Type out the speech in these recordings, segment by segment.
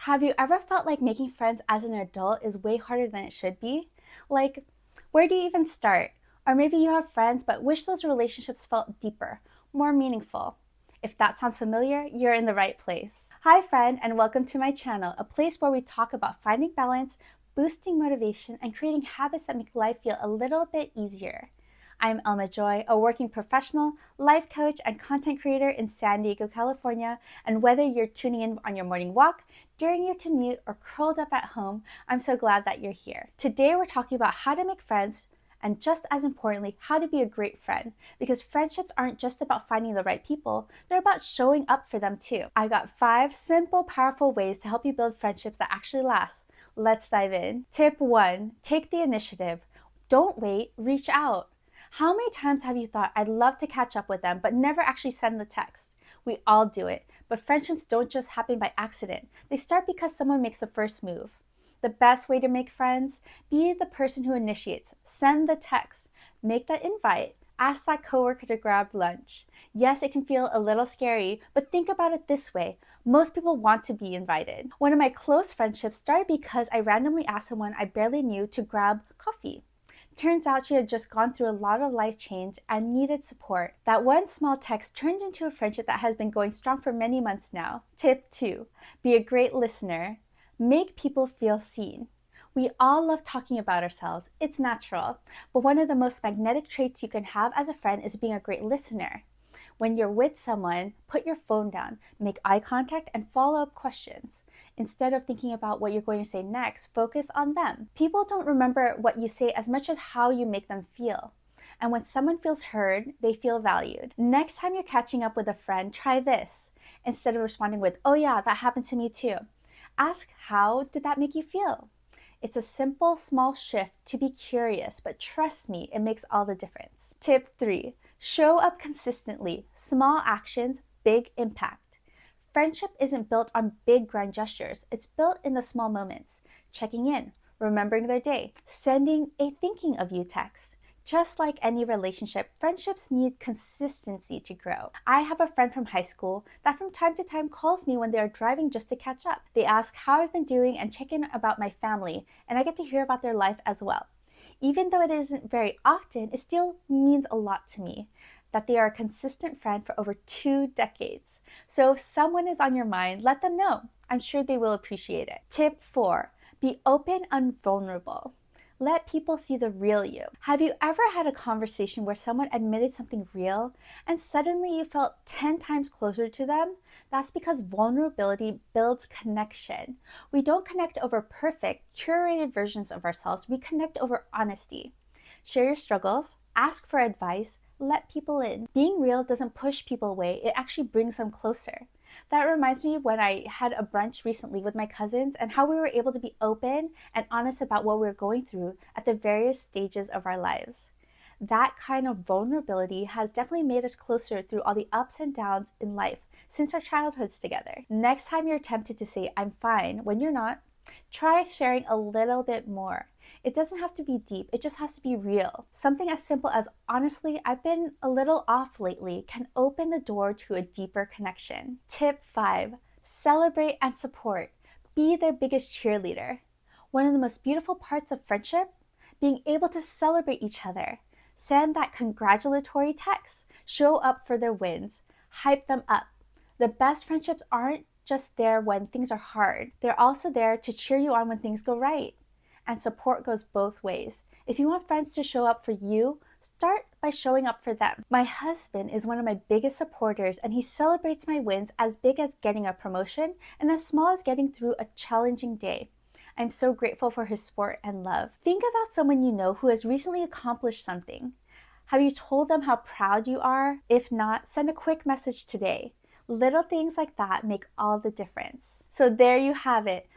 Have you ever felt like making friends as an adult is way harder than it should be? Like, where do you even start? Or maybe you have friends but wish those relationships felt deeper, more meaningful. If that sounds familiar, you're in the right place. Hi, friend, and welcome to my channel, a place where we talk about finding balance, boosting motivation, and creating habits that make life feel a little bit easier. I'm Elma Joy, a working professional, life coach, and content creator in San Diego, California. And whether you're tuning in on your morning walk, during your commute, or curled up at home, I'm so glad that you're here. Today, we're talking about how to make friends, and just as importantly, how to be a great friend. Because friendships aren't just about finding the right people, they're about showing up for them too. I got 5 simple, powerful ways to help you build friendships that actually last. Let's dive in. Tip 1, take the initiative. Don't wait, reach out. How many times have you thought, I'd love to catch up with them, but never actually send the text? We all do it, but friendships don't just happen by accident. They start because someone makes the first move. The best way to make friends? Be the person who initiates. Send the text. Make that invite. Ask that coworker to grab lunch. Yes, it can feel a little scary, but think about it this way. Most people want to be invited. One of my close friendships started because I randomly asked someone I barely knew to grab coffee. Turns out she had just gone through a lot of life change and needed support. That one small text turned into a friendship that has been going strong for many months now. Tip 2, be a great listener. Make people feel seen. We all love talking about ourselves. It's natural. But one of the most magnetic traits you can have as a friend is being a great listener. When you're with someone, put your phone down, make eye contact, and follow up questions. Instead of thinking about what you're going to say next, focus on them. People don't remember what you say as much as how you make them feel. And when someone feels heard, they feel valued. Next time you're catching up with a friend, try this. Instead of responding with, "Oh yeah, that happened to me too," ask, "How did that make you feel?" It's a simple, small shift to be curious, but trust me, it makes all the difference. Tip 3, show up consistently. Small actions, big impact. Friendship isn't built on big grand gestures. It's built in the small moments. Checking in, remembering their day, sending a thinking of you text. Just like any relationship, friendships need consistency to grow. I have a friend from high school that from time to time calls me when they are driving just to catch up. They ask how I've been doing and check in about my family, and I get to hear about their life as well. Even though it isn't very often, it still means a lot to me that they are a consistent friend for over 2 decades. So if someone is on your mind, let them know. I'm sure they will appreciate it. Tip 4, be open and vulnerable. Let people see the real you. Have you ever had a conversation where someone admitted something real and suddenly you felt 10 times closer to them? That's because vulnerability builds connection. We don't connect over perfect, curated versions of ourselves. We connect over honesty. Share your struggles, ask for advice, let people in. Being real doesn't push people away, it actually brings them closer. That reminds me when I had a brunch recently with my cousins and how we were able to be open and honest about what we were going through at the various stages of our lives. That kind of vulnerability has definitely made us closer through all the ups and downs in life since our childhoods together. Next time you're tempted to say, "I'm fine," when you're not, try sharing a little bit more. It doesn't have to be deep, it just has to be real. Something as simple as, "Honestly, I've been a little off lately," can open the door to a deeper connection. Tip 5, celebrate and support. Be their biggest cheerleader. One of the most beautiful parts of friendship? Being able to celebrate each other. Send that congratulatory text. Show up for their wins. Hype them up. The best friendships aren't just there when things are hard. They're also there to cheer you on when things go right. And support goes both ways. If you want friends to show up for you, start by showing up for them. My husband is one of my biggest supporters, and he celebrates my wins as big as getting a promotion and as small as getting through a challenging day. I'm so grateful for his support and love. Think about someone you know who has recently accomplished something. Have you told them how proud you are? If not, send a quick message today. Little things like that make all the difference. So there you have it.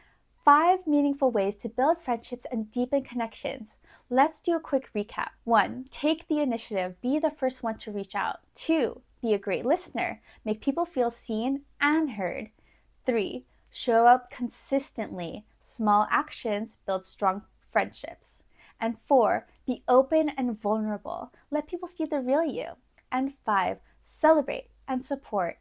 5 meaningful ways to build friendships and deepen connections. Let's do a quick recap. 1, take the initiative. Be the first one to reach out. 2, be a great listener. Make people feel seen and heard. 3, show up consistently. Small actions build strong friendships. And 4, be open and vulnerable. Let people see the real you. And 5, celebrate and support.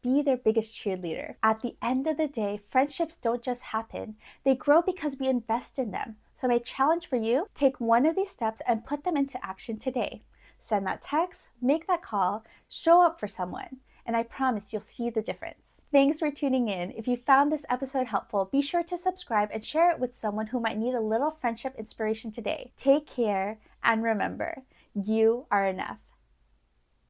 be their biggest cheerleader. At the end of the day, friendships don't just happen, they grow because we invest in them. So my challenge for you, take one of these steps and put them into action today. Send that text, make that call, show up for someone, and I promise you'll see the difference. Thanks for tuning in. If you found this episode helpful, be sure to subscribe and share it with someone who might need a little friendship inspiration today. Take care, and remember, you are enough.